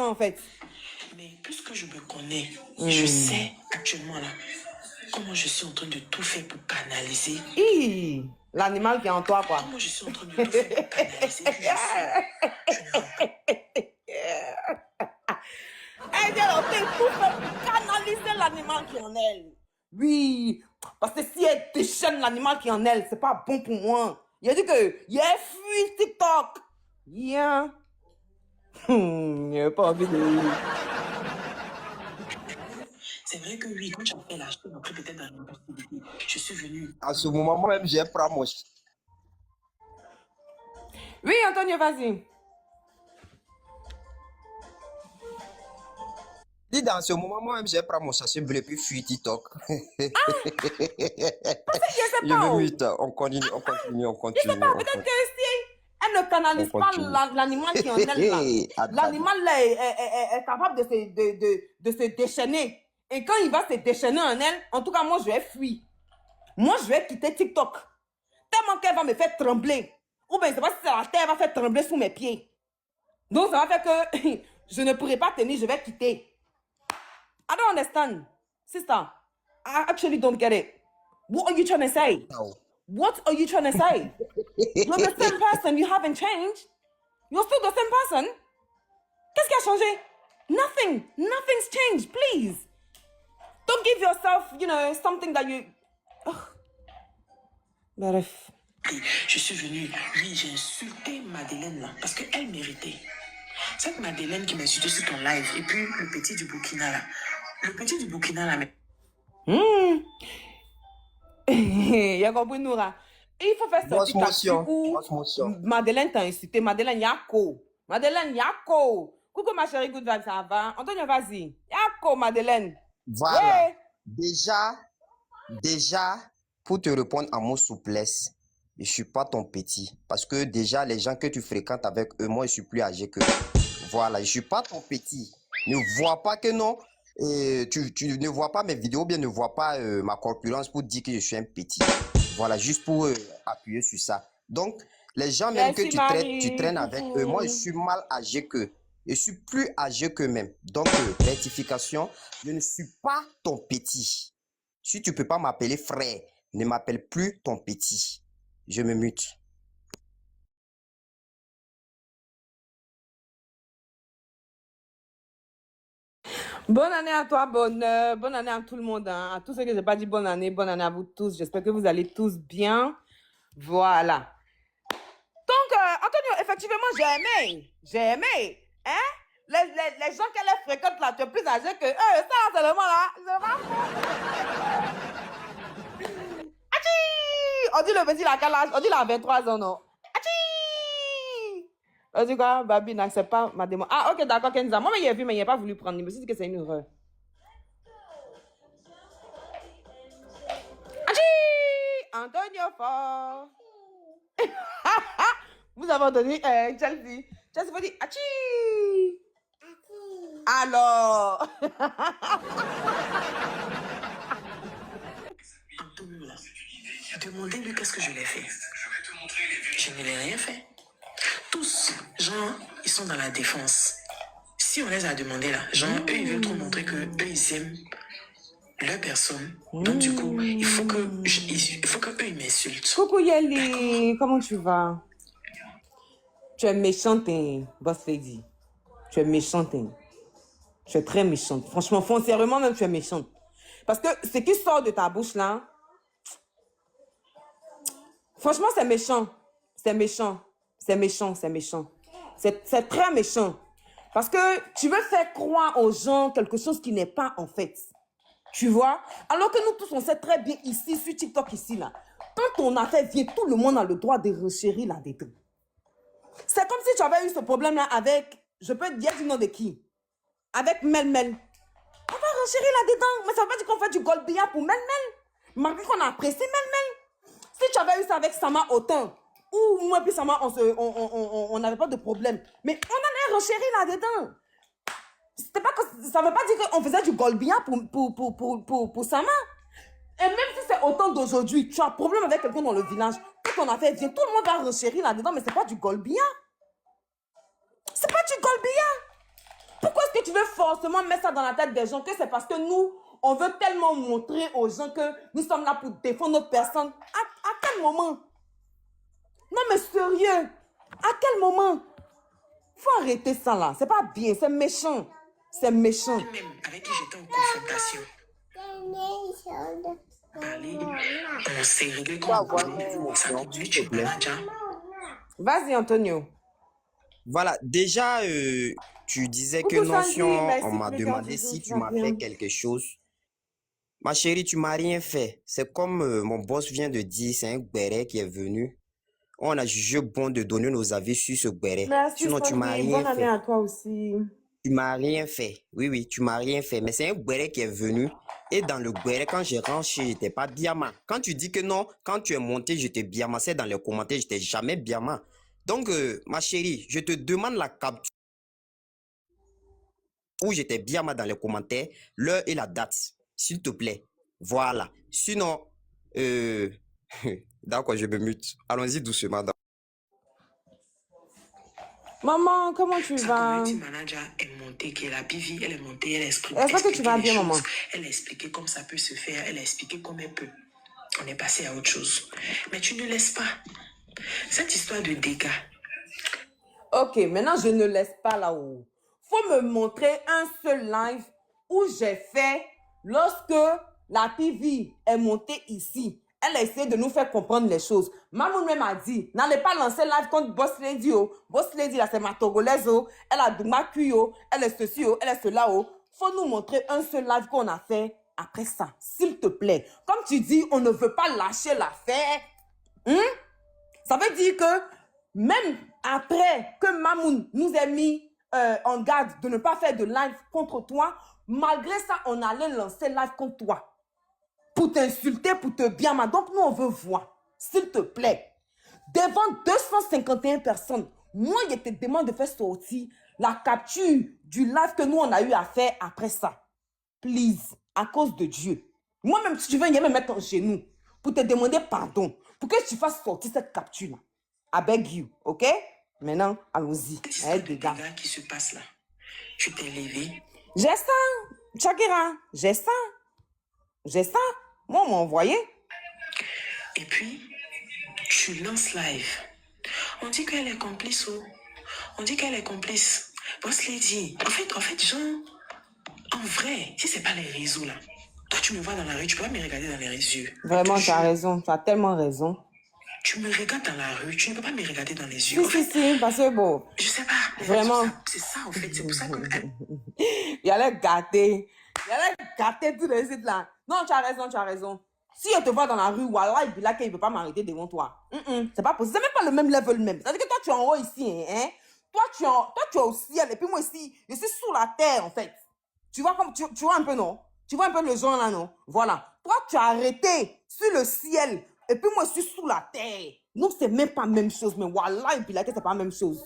méchant, en fait. Mais puisque je me connais, je sais actuellement là comment je suis en train de tout faire pour canaliser. L'animal qui est en toi, quoi. Comment je suis en train de tout faire pour canaliser qui je suis. Elle est en train de tout faire pour canaliser l'animal qui est en elle. Oui, parce que si elle déchaîne l'animal qui est en elle, c'est pas bon pour moi. Il a dit que, fuis TikTok. Yeah. Il n'a pas envie de... C'est vrai que oui, quand tu as fait l'achat, après peut-être dans la possibilité, je suis venue. À ce moment même, j'ai pris mon... Oui, Antonio, vas-y. Dis, dans ce moment même, j'ai pris mon sachet bleu puis fuir TikTok. Je sais pas. On continue. Je sais pas, peut-être que si elle ne canalise pas l'animal qui est en elle, l'animal est capable de se déchaîner. Et quand il va se déchaîner en elle, en tout cas, moi, je vais fuir. Moi, je vais quitter TikTok. Tellement qu'elle va me faire trembler. Ou bien, je ne sais pas si la terre va faire trembler sous mes pieds. Donc, ça va faire que je ne pourrai pas tenir, je vais quitter. I don't understand. Sister, I actually don't get it. What are you trying to say? No. What are you trying to say? You're the same person. You haven't changed. You're still the same person. Qu'est-ce qui a changé? Nothing. Nothing's changed. Please. Don't give yourself, something that you... Bref. Je suis venue, oui, j'ai insulté Madeleine là, parce qu'elle méritait. Cette Madeleine qui m'a insulté sur ton live, et puis le petit du Burkina là. Le petit du Burkina là, mais... Il y a compris, Noura. Il faut faire sortir Madeleine t'a insulté. Madeleine, Yako. Madeleine, Yako. Coucou ma chérie, good vibe, ça va? Antonio, vas-y. Yako, Madeleine. Voilà. Ouais. Déjà, pour te répondre à mon souplesse, je ne suis pas ton petit. Parce que déjà, les gens que tu fréquentes avec eux, moi, je suis plus âgé que eux. Voilà, je ne suis pas ton petit. Ne vois pas que non. Tu ne vois pas mes vidéos, bien ne vois pas ma corpulence pour dire que je suis un petit. Voilà, juste pour appuyer sur ça. Donc, les gens même que tu traînes avec eux, moi, je suis mal âgé qu'eux. Je suis plus âgé qu'eux-mêmes. Donc, rectification, je ne suis pas ton petit. Si tu ne peux pas m'appeler frère, ne m'appelle plus ton petit. Je me mute. Bonne année à toi, bonne année à tout le monde, hein. À tous ceux que je n'ai pas dit bonne année à vous tous. J'espère que vous allez tous bien. Voilà. Donc, Antonio, effectivement, j'ai aimé. Hein? Les gens qu'elle fréquente là, tu es plus âgé que eux. Ça, seulement là. On dit le petit, il a quel âge? On dit il a 23 ans, non? On dit quoi? Babi n'accepte pas ma demande. Ah, ok, d'accord, Kenza. Moi, il a vu, mais il n'a pas voulu prendre. Il me dit que c'est une erreur. Antonio fort. Vous avez entendu Chelsea? Chelsea vous dit Achi. Alors. Antonio là, demandez-lui qu'est-ce que je l'ai fait. Je ne l'ai rien fait. Tous, genre, ils sont dans la défense. Si on les a demandé là, genre, eux, ils veulent trop montrer que eux, ils aiment leur personne. Donc, du coup, il faut que eux, ils m'insultent. Coucou Yeli, comment tu vas? Tu es méchante, hein, Boss Lady. Tu es méchante, hein. Tu es très méchante. Franchement, foncièrement, même, tu es méchante. Parce que ce qui sort de ta bouche là, franchement, c'est méchant. C'est méchant. C'est méchant, c'est méchant. C'est très méchant. Parce que tu veux faire croire aux gens quelque chose qui n'est pas en fait. Tu vois? Alors que nous tous, on sait très bien ici, sur TikTok, ici, là. Quand ton affaire vient, tout le monde a le droit de renchérir là-dedans. C'est comme si tu avais eu ce problème-là avec, je peux te dire du nom de qui? Avec Melmel. On va renchérir là-dedans. Mais ça veut pas dire qu'on fait du golbia pour Melmel. Malgré qu'on apprécie Melmel. Si tu avais eu ça avec Sama Autant, ou moi et puis Sama, on n'avait pas de problème. Mais on allait renchérir là-dedans. C'était pas que, ça veut pas dire qu'on faisait du golbia pour Sama. Et même si c'est autant d'aujourd'hui, tu as un problème avec quelqu'un dans le village, quand ton affaire vient, tout le monde va renchérir là-dedans, mais c'est pas du golbia. C'est pas du golbia. Pourquoi tu veux forcément mettre ça dans la tête des gens que c'est parce que nous, on veut tellement montrer aux gens que nous sommes là pour défendre notre personne. À quel moment? Non, mais sérieux, à quel moment? Faut arrêter ça là. C'est pas bien, c'est méchant. C'est méchant. Même avec qui j'étais en confrontation. Allez, on s'est réglé Tu vas comme avoir une émotion, s'il te plaît. Vas-y, Antonio. Voilà, déjà, tu disais que Coucou non, Sandy, si on merci m'a pour le cœur demandé du jour, si tu tu vas m'as bien. fait quelque chose. Ma chérie, tu m'as rien fait. C'est comme mon boss vient de dire, c'est un béret qui est venu. On a jugé bon de donner nos avis sur ce béret. Merci Sinon, tu m'as Sandy, rien bonne année fait. à toi aussi. Tu m'as rien fait. Oui, oui, tu m'as rien fait. Mais c'est un béret qui est venu. Et dans le béret, quand j'ai rentré, j'étais pas Biama. Quand tu dis que non, quand tu es monté, j'étais Biama, c'est dans les commentaires, j'étais jamais Biama. Donc, ma chérie, je te demande la capture où j'étais Biama dans les commentaires, l'heure et la date, s'il te plaît. Voilà. Sinon, d'accord, je me mute. Allons-y doucement. Maman, comment tu Sa vas? community manager est montée, qui est la BV, elle est montée, elle a Est-ce que tu vas expliqué les bien, maman? choses, elle a expliqué comme ça peut se faire, elle a expliqué comme elle peut. On est passé à autre chose. Mais tu ne laisses pas. Cette histoire de dégâts, Ok, maintenant je ne laisse pas là-haut. Faut me montrer un seul live où j'ai fait lorsque la PV est montée ici. Elle a essayé de nous faire comprendre les choses. Mamoun même a dit, n'allez pas lancer live contre Boss Lady. Oh. Boss Lady, là, c'est ma Togolaise. Oh. Elle a Douma Kuyo. Elle est ceci, oh. Elle est cela. Oh. Faut nous montrer un seul live qu'on a fait après ça. S'il te plaît. Comme tu dis, on ne veut pas lâcher l'affaire. Ça veut dire que même après que Mamoun nous ait mis en garde de ne pas faire de live contre toi, malgré ça, on allait lancer live contre toi. Pour t'insulter, pour te bien mal. Donc, nous, on veut voir. S'il te plaît. Devant 251 personnes, moi, je te demande de faire sortir la capture du live que nous, on a eu à faire après ça. Please, à cause de Dieu. Moi-même, si tu veux, je vais me mettre en genou pour te demander pardon. Pour que tu fasses sortir cette capture-là. I beg you, ok? Maintenant, allons-y. cette histoire de dégâts qui se passe là, tu t'es levé. J'ai ça, Shakira. J'ai ça. J'ai ça. Moi, on m'a envoyé. Et puis, tu lances live. On dit qu'elle est complice, oh. On dit qu'elle est complice. Boss Lady. En fait, Jean, en vrai, si c'est pas les réseaux là, toi tu me vois dans la rue, tu peux pas me regarder dans les yeux. Vraiment, tu as raison. Tu as tellement raison. Tu me regardes dans la rue, tu ne peux pas me regarder dans les yeux. Si, parce que bon. Je sais pas. Vraiment. C'est ça, en fait. C'est pour ça que... Il allait gâter. Il allait gâter tout le site là. Non, tu as raison, tu as raison. Si je te vois dans la rue, voilà, il ne peut pas m'arrêter devant toi. C'est pas possible. C'est même pas le même level même. C'est-à-dire que toi, tu es en haut ici. Hein? Toi, tu es au ciel. Et puis moi ici, je suis sous la terre, en fait. Tu vois, comme, tu vois un peu, non? Tu vois un peu le genre là, non? Voilà. Toi, tu as arrêté sur le ciel. Et puis moi, je suis sous la terre. Donc, c'est même pas la même chose. Mais voilà, et puis là, c'est pas la même chose.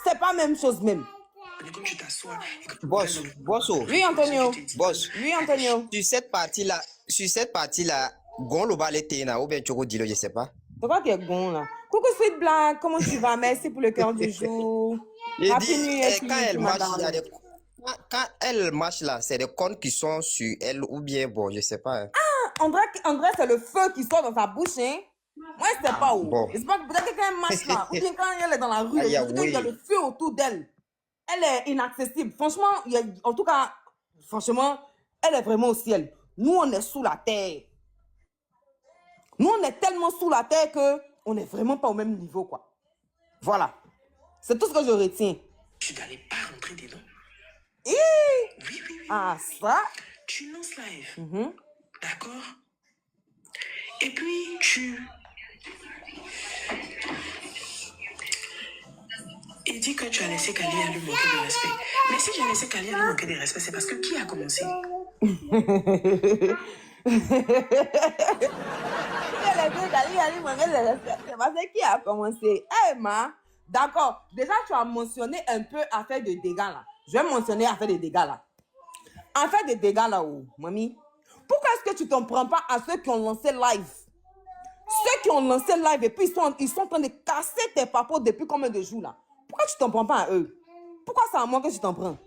C'est pas la même chose même. Comme tu t'assois... Boss, oh. Oui, Antonio. Boss. Oui, Antonio. Sur cette partie-là, Gon Tena, ou bien Choko Dilo, je sais pas. C'est quoi qui est bon là? Coucou Sweet Black, comment tu vas? Merci pour le cœur du jour. Happy New Year to you, madame. Quand elle marche là, c'est des comptes qui sont sur elle ou bien bon, je sais pas. Hein. Ah, André, c'est le feu qui sort dans sa bouche, hein? Moi, je sais pas où. Bon. C'est pas peut-être que quand elle marche là, ou bien quand elle est dans la rue, Aïe, il y a le feu autour d'elle. Elle est inaccessible. Franchement, en tout cas, franchement, elle est vraiment au ciel. Nous, on est sous la terre. Nous, on est tellement sous la terre que on n'est vraiment pas au même niveau, quoi. Voilà. C'est tout ce que je retiens. Tu n'allais pas rentrer dedans. Oui. Ah, ça? Tu lances live. D'accord? Et puis, Il dit que tu as laissé Kali à lui manquer de respect. Mais si j'ai laissé Kali à lui manquer de respect, c'est parce que qui a commencé? C'est parce que qui a commencé? Eh, ma, d'accord. Déjà, tu as mentionné un peu affaire de dégâts là. Je vais mentionner affaire de dégâts là. Affaire de dégâts là où, mamie? Pourquoi est-ce que tu t'en prends pas à ceux qui ont lancé live? Ceux qui ont lancé live et puis ils sont en train de casser tes papos depuis combien de jours là? Pourquoi tu t'en prends pas à eux? Pourquoi c'est à moi que tu t'en prends?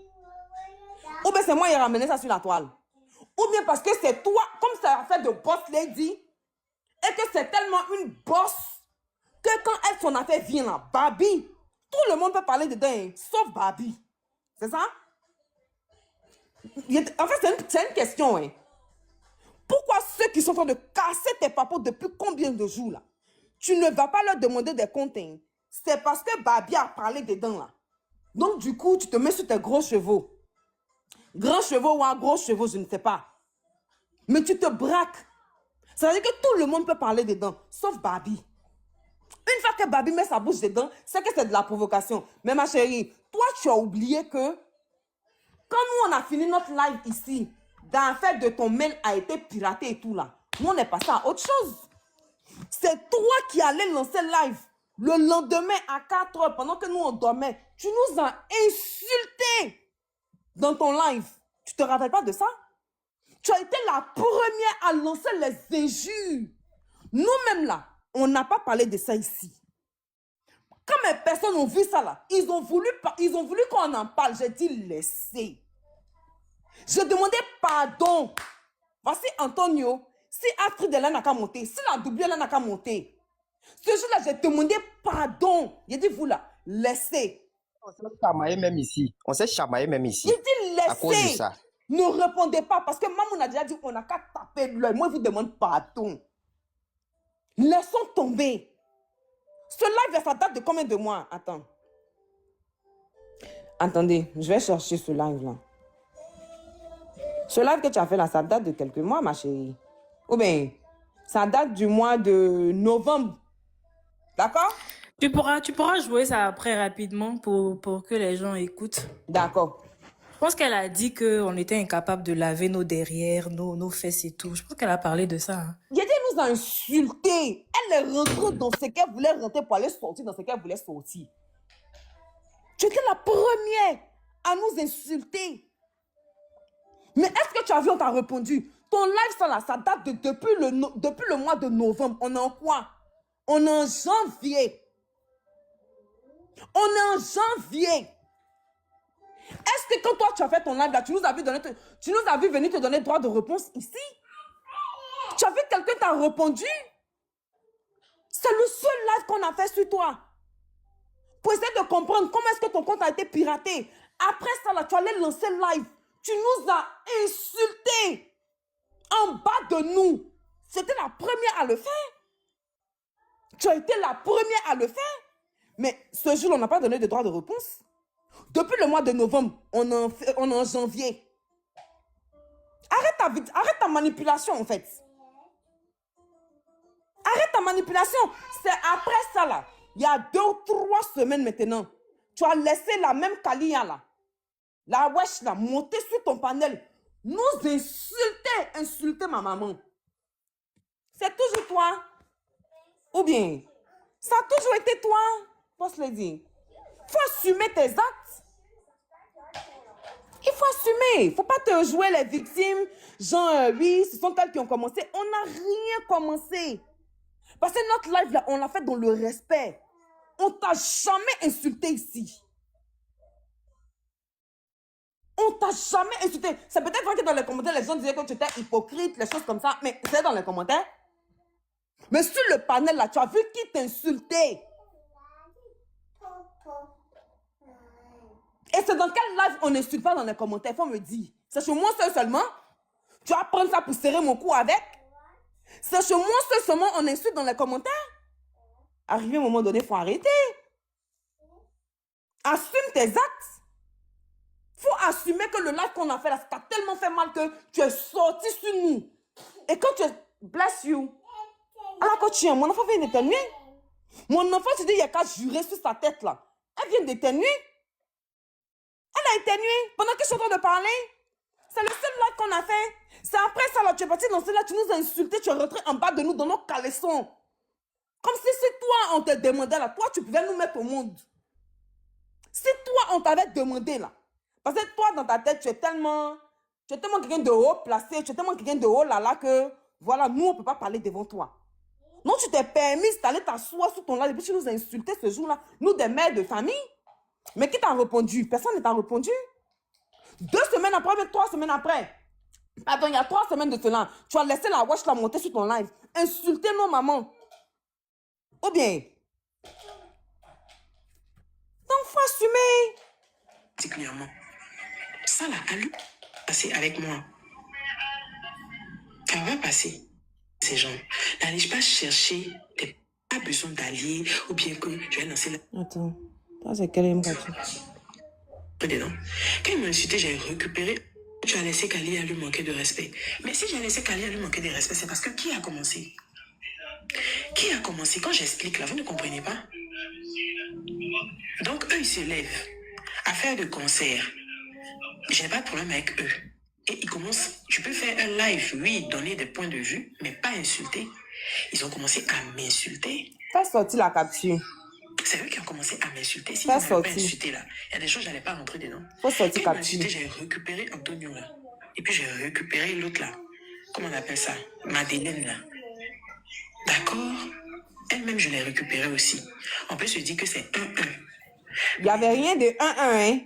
Ou bien c'est moi qui ai ramené ça sur la toile. Ou bien parce que c'est toi, comme c'est l'affaire de boss lady, et que c'est tellement une boss que quand elle, son affaire vient là, Babi, tout le monde peut parler dedans, hein, sauf Babi. C'est ça? En fait, c'est une question. Hein. Pourquoi ceux qui sont en train de casser tes papas depuis combien de jours là, tu ne vas pas leur demander des comptes? Hein. C'est parce que Babi a parlé dedans là. Donc du coup, tu te mets sur tes gros chevaux. Grands chevaux ou un gros chevaux, je ne sais pas. Mais tu te braques. Ça veut dire que tout le monde peut parler dedans, sauf Babi. Une fois que Babi met sa bouche dedans, c'est que c'est de la provocation. Mais ma chérie, toi, tu as oublié que quand nous, on a fini notre live ici, dans le fait de ton mail a été piraté et tout là, nous, on est passé à autre chose. C'est toi qui allais lancer live le lendemain à 4 heures, pendant que nous, on dormait. Tu nous as insultés dans ton live. Tu te rappelles pas de ça? Tu as été la première à lancer les injures. Nous-mêmes là, on n'a pas parlé de ça ici. Quand mes personnes ont vu ça là, ils ont voulu qu'on en parle. J'ai dit laissez. J'ai demandé pardon. Voici Antonio. Si Astrid elle n'a qu'à monter, si la double elle n'a qu'à monter. Ce jour-là, j'ai demandé pardon. J'ai dit vous là, laissez. On s'est chamaillé même ici. On s'est chamaillé même ici. J'ai dit laissez. À cause de ça. Ne répondez pas parce que maman a déjà dit on n'a qu'à taper l'œil. Moi, je vous demande pardon. Laissons tomber. Ce live, ça date de combien de mois? Attends. Attendez, je vais chercher ce live-là. Ce live que tu as fait là, ça date de quelques mois, ma chérie. Ou bien, ça date du mois de novembre. D'accord? Tu pourras jouer ça après rapidement pour que les gens écoutent. D'accord. Je pense qu'elle a dit qu'on était incapable de laver nos derrière, nos fesses et tout. Je pense qu'elle a parlé de ça. Hein. Yédi nous a insultés. Elle est rentrée dans ce qu'elle voulait rentrer pour aller sortir dans ce qu'elle voulait sortir. Tu étais la première à nous insulter. Mais est-ce que tu as vu, on t'a répondu? Ton live, ça, là, ça date depuis le mois de novembre. On est en quoi? On est en janvier. On est en janvier. Est-ce que quand toi, tu as fait ton live, là, tu nous as vu venir te donner droit de réponse ici? Tu as vu quelqu'un t'a répondu? C'est le seul live qu'on a fait sur toi. Pour essayer de comprendre comment est-ce que ton compte a été piraté. Après ça, là, tu allais lancer live. Tu nous as insultés en bas de nous. C'était la première à le faire. Tu as été la première à le faire. Mais ce jour, on n'a pas donné de droit de réponse. Depuis le mois de novembre, on est en janvier. Arrête ta manipulation, en fait. Arrête ta manipulation. C'est après ça, là. Il y a 2 ou 3 semaines maintenant. Tu as laissé la même Kalia, là. La wesh, là, monter sur ton panel. Nous insulter ma maman. C'est toujours toi. Ou bien, ça a toujours été toi. Boss Lady. Il faut assumer tes actes. Il faut assumer. Il ne faut pas te jouer les victimes. Genre, oui, ce sont elles qui ont commencé. On n'a rien commencé. Parce que notre live, là, on l'a fait dans le respect. On t'a jamais insulté ici. On t'a jamais insulté. C'est peut-être vrai que dans les commentaires, les gens disaient que tu étais hypocrite, les choses comme ça. Mais c'est dans les commentaires. Mais sur le panel, là, tu as vu qui t'insultait. Et c'est dans quel live on n'insulte pas dans les commentaires? Il faut me dire. C'est chez moi seul seulement? Tu vas prendre ça pour serrer mon cou avec? C'est chez moi seul seulement on insulte dans les commentaires? Arrivé à un moment donné, il faut arrêter. Assume tes actes. Il faut assumer que le live qu'on a fait là, ça t'a tellement fait mal que tu es sorti sur nous. Et quand tu es... Bless you. Alors quand tu es, mon enfant vient d'éternuer. Mon enfant, tu dis, il n'y a qu'à jurer sur sa tête là. Elle vient d'éternuer. Elle a éternué pendant que je suis en train de parler. C'est le seul live qu'on a fait. C'est après ça, là, tu es parti dans ce là, tu nous as insultés, tu es rentré en bas de nous dans nos caleçons. Comme si c'est toi, on te demandait là, toi, tu pouvais nous mettre au monde. Si toi, on t'avait demandé là. Parce que toi, dans ta tête, tu es tellement quelqu'un de haut placé, tu es tellement quelqu'un de haut là que, voilà, nous, on ne peut pas parler devant toi. Non, tu t'es permis d'aller t'asseoir sur ton live et puis tu nous as insultés ce jour-là. Nous, des mères de famille. Mais qui t'a répondu? Personne ne t'a répondu. 2 semaines après, même 3 semaines après. Pardon, il y a 3 semaines de cela. Tu as laissé la watch la monter sur ton live. Insulter nos mamans. Ou bien. Donc, faut assumer. Particulièrement. Ça là, à lui, passer avec moi. Ça va passer. Ces gens. N'allez pas chercher des pas besoin d'allier ou bien que je vais lancer la. Attends. Ça, c'est quel capture? Dedans. Quand il m'a insulté, j'ai récupéré. Tu as laissé Kali à lui manquer de respect. Mais si j'ai laissé Kali à lui manquer de respect, c'est parce que qui a commencé? Qui a commencé? Quand j'explique là, vous ne comprenez pas? Donc eux, ils se lèvent à faire de concerts. J'ai pas de problème avec eux. Et ils commencent, tu peux faire un live, oui, donner des points de vue, mais pas insulter. Ils ont commencé à m'insulter. Fais sortir la capture. C'est eux qui ont commencé à m'insulter. Si Fais ils m'avaient pas sortir. insulté là, il y a des choses, j'allais pas rentrer dedans. Faut sortir Quand ils m'ont capture. insulté, j'ai récupéré Antonio là. Et puis j'ai récupéré l'autre là. Comment on appelle ça? Madeleine là. D'accord? Elle-même, je l'ai récupérée aussi. On peut se dire que c'est 1-1. Il n'y avait rien de 1-1, hein?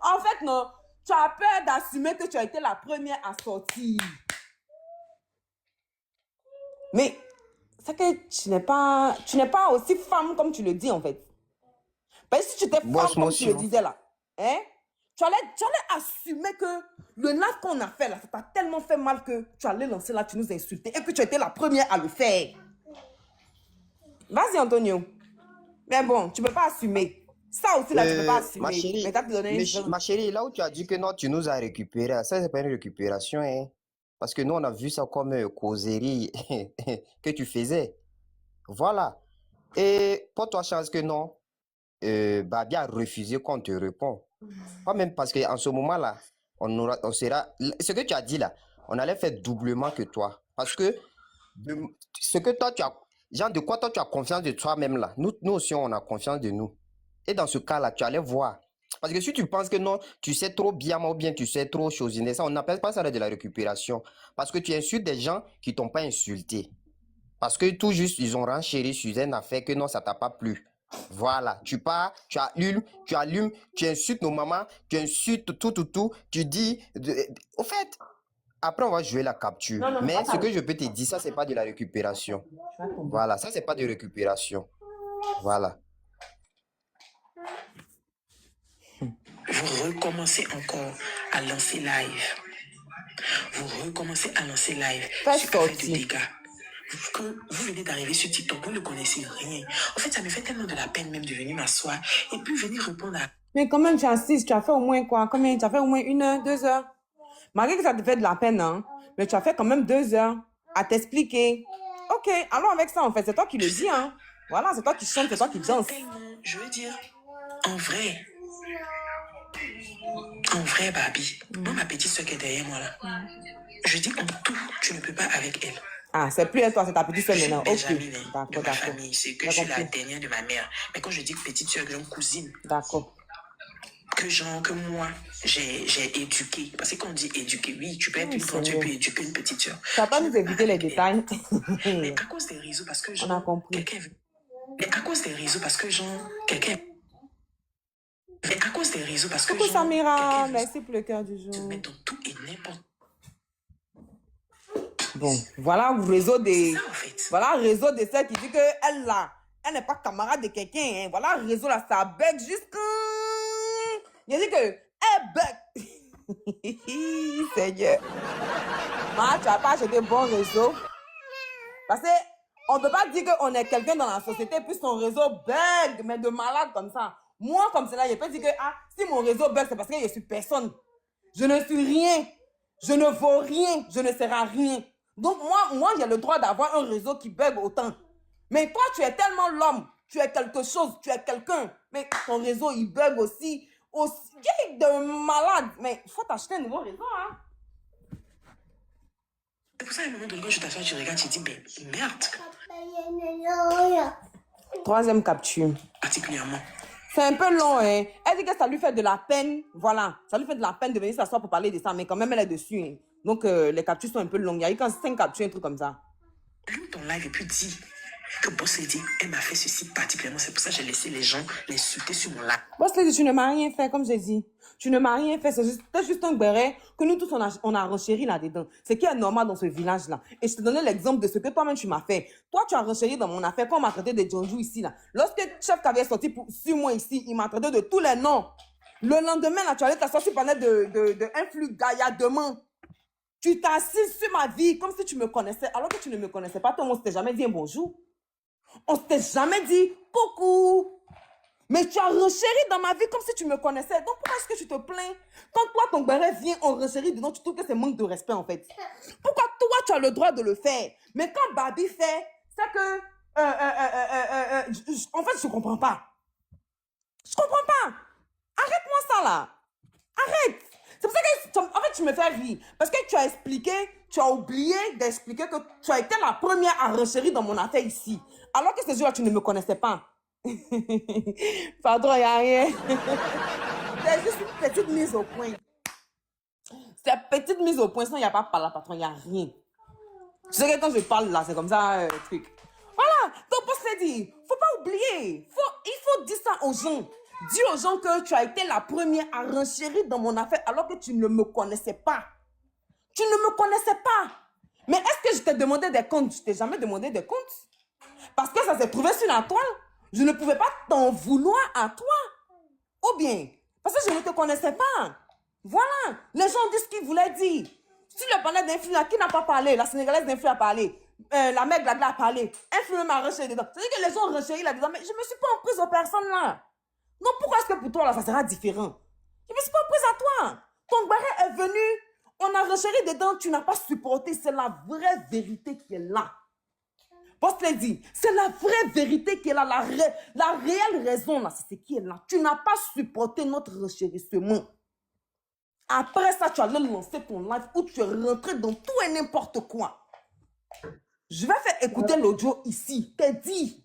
En fait, non. Tu as peur d'assumer que tu as été la première à sortir. Mais c'est que tu n'es pas aussi femme comme tu le dis, en fait. Parce que si tu étais femme Boss comme tu le motion. disais là, hein? Tu allais assumer que le live qu'on a fait là, ça t'a tellement fait mal que tu allais lancer là, tu nous insultais et que tu as été la première à le faire. Vas-y, Antonio. Mais bon, tu ne peux pas assumer. Ça aussi, là, tu ne peux pas assumer. Ma chérie, Mais t'as donné une ma chérie, là où tu as dit que non, tu nous as récupéré, ça, c'est pas une récupération, hein. Parce que nous, on a vu ça comme causerie que tu faisais. Voilà. Et pour toi, chance que non, Babi a refusé qu'on te répond. Pas même parce qu'en ce moment-là, on sera. Ce que tu as dit là, on allait faire doublement que toi. Parce que ce que toi, tu as. Genre, de quoi toi, tu as confiance de toi-même là. Nous aussi, on a confiance de nous. Et dans ce cas-là, tu allais voir. Parce que si tu penses que non, tu sais trop bien ou bien tu sais trop chosiner, ça, on n'appelle pas ça de la récupération. Parce que tu insultes des gens qui t'ont pas insulté. Parce que tout juste, ils ont renchéri sur une affaire que non, ça t'a pas plu. Voilà, tu pars, tu allumes, tu insultes nos mamans, tu insultes tout, tu dis... Au fait, après on va jouer la capture. Non, Mais pas ce ça. que je peux te dire, ça c'est pas de la récupération. Voilà, ça c'est pas de récupération. Voilà. Vous recommencez encore à lancer live. Vous recommencez à lancer live Fais sur affaire de sortir. dégâts. Que vous venez d'arriver sur TikTok, vous ne connaissez rien. En fait, ça me fait tellement de la peine même de venir m'asseoir et puis venir répondre à... Mais quand même, tu insistes, tu as fait au moins quoi? Combien? Tu as fait au moins 1 heure, 2 heures? Malgré que ça te fait de la peine, hein? Mais tu as fait quand même 2 heures à t'expliquer. Ok, allons avec ça, en fait. C'est toi qui le dis, hein? Voilà, c'est toi qui chante, c'est toi qui danse. Tellement, je veux dire, en vrai, Babi, moi, ma petite soeur qui est derrière moi là, je dis en tout, tu ne peux pas avec elle. Ah, c'est plus elle, toi, c'est ta petite soeur Je suis maintenant. Ok, Benjamin de d'accord, ma d'accord. famille, c'est que J'ai je suis la compris. dernière de ma mère. Mais quand je dis petite soeur, genre cousine, D'accord. que moi, j'ai éduqué. Parce que quand on dit éduquer, oui, tu peux être Oui, une grande, tu Seigneur. peux éduquer une petite soeur. Tu vas pas nous éviter les détails. Mais à cause des réseaux, parce que On a genre, compris. quelqu'un... Mais à cause des réseaux, parce que genre, quelqu'un... Mais à cause des réseaux, parce que Coucou genre, Samira, quelqu'un veut merci pour le cœur du se jour. mettre dans tout et n'importe. Bon, voilà le réseau C'est des... ça en fait. Voilà le réseau de celle qui dit que elle là, elle n'est pas camarade de quelqu'un. Hein. Voilà le réseau là, ça bug jusqu'à... Il dit que elle bug. Seigneur. Ah, tu n'as pas acheté bon réseau. Parce qu'on ne peut pas dire qu'on est quelqu'un dans la société puis son réseau bug, mais de malade comme ça. Moi, comme cela, je peux dire que ah, si mon réseau bug, c'est parce que je suis personne. Je ne suis rien. Je ne vaux rien. Je ne serai rien. Donc, moi j'ai le droit d'avoir un réseau qui bug autant. Mais toi, tu es tellement l'homme. Tu es quelque chose. Tu es quelqu'un. Mais ton réseau, il bug aussi. Aussi de malade. Mais il faut t'acheter un nouveau réseau, hein. C'est pour ça, à un moment donné, quand je t'assois, tu regardes, tu dis, mais merde. 3e capture. Particulièrement. C'est un peu long, hein. Elle dit que ça lui fait de la peine. Voilà. Ça lui fait de la peine de venir s'asseoir pour parler de ça. Mais quand même, elle est dessus. Hein. Donc, les captures sont un peu longues. Il y a eu quand 5 captures, un truc comme ça. Allume ton live et puis dis. Que Boss Lady, elle m'a fait ceci particulièrement. C'est pour ça que j'ai laissé les gens l'insulter sur mon live. Boss Lady, tu ne m'as rien fait, comme j'ai dit. Tu ne m'as rien fait. C'était juste un béret que nous tous, on a renchéri là-dedans. C'est qui est normal dans ce village-là. Et je te donnais l'exemple de ce que toi-même, tu m'as fait. Toi, tu as renchéri dans mon affaire quand on m'a traité de Jonju ici, là. Lorsque le chef qui avait sorti sur moi ici, il m'a traité de tous les noms. Le lendemain, là, tu allais t'asseoir sur panel de un flux gaillardement. Tu t'assises sur ma vie comme si tu me connaissais, alors que tu ne me connaissais pas. Toi, on ne s'était jamais dit un bonjour. On ne s'était jamais dit coucou. Mais tu as renchéri dans ma vie comme si tu me connaissais. Donc, pourquoi est-ce que tu te plains? Quand toi, ton béret vient, on renchérit dedans, tu trouves que c'est manque de respect, en fait. Pourquoi toi, tu as le droit de le faire? Mais quand Babi fait, c'est que... en fait, je ne comprends pas. Je ne comprends pas. Arrête-moi ça, là. Arrête. C'est pour ça que, en fait, tu me fais rire. Parce que tu as expliqué, tu as oublié d'expliquer que tu as été la première à renchérir dans mon affaire ici. Alors que ce jour-là, tu ne me connaissais pas. Pardon, il n'y a rien. C'est juste une petite mise au point. C'est une petite mise au point, sinon il n'y a pas par là, patron, il n'y a rien. Tu sais que quand je parle là, c'est comme ça, truc. Voilà, donc pour se dire, faut pas oublier. Il faut dire ça aux gens. Dis aux gens que tu as été la première à renchérir dans mon affaire alors que tu ne me connaissais pas. Tu ne me connaissais pas. Mais est-ce que je t'ai demandé des comptes? Je t'ai jamais demandé des comptes. Parce que ça s'est trouvé sur la toile. Je ne pouvais pas t'en vouloir à toi. Ou bien, parce que je ne te connaissais pas. Voilà. Les gens disent ce qu'ils voulaient dire. Si le panel d'influx là, qui n'a pas parlé? La Sénégalaise d'influx a parlé. La mère Glagla a parlé. Influx m'a renchéri dedans. C'est-à-dire que les gens ont renchéri là-dedans. Mais je ne me suis pas en prise aux personnes là. Non, pourquoi est-ce que pour toi là, ça sera différent? Je ne me suis pas en prise à toi. Ton barret est venu. On a renchéri dedans. Tu n'as pas supporté. C'est la vraie vérité qui est là. Boss Lady, c'est la vraie vérité qui est là, la réelle raison là, c'est ce qui est là. Tu n'as pas supporté notre renchérissement. Après ça, tu allais lancer ton live où tu es rentré dans tout et n'importe quoi. Je vais faire écouter l'audio ici. T'es dit.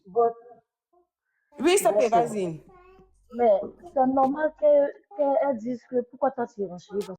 Oui, ça peut, vas-y. Mais c'est normal qu'elle dise que pourquoi t'as tiré en cheveux.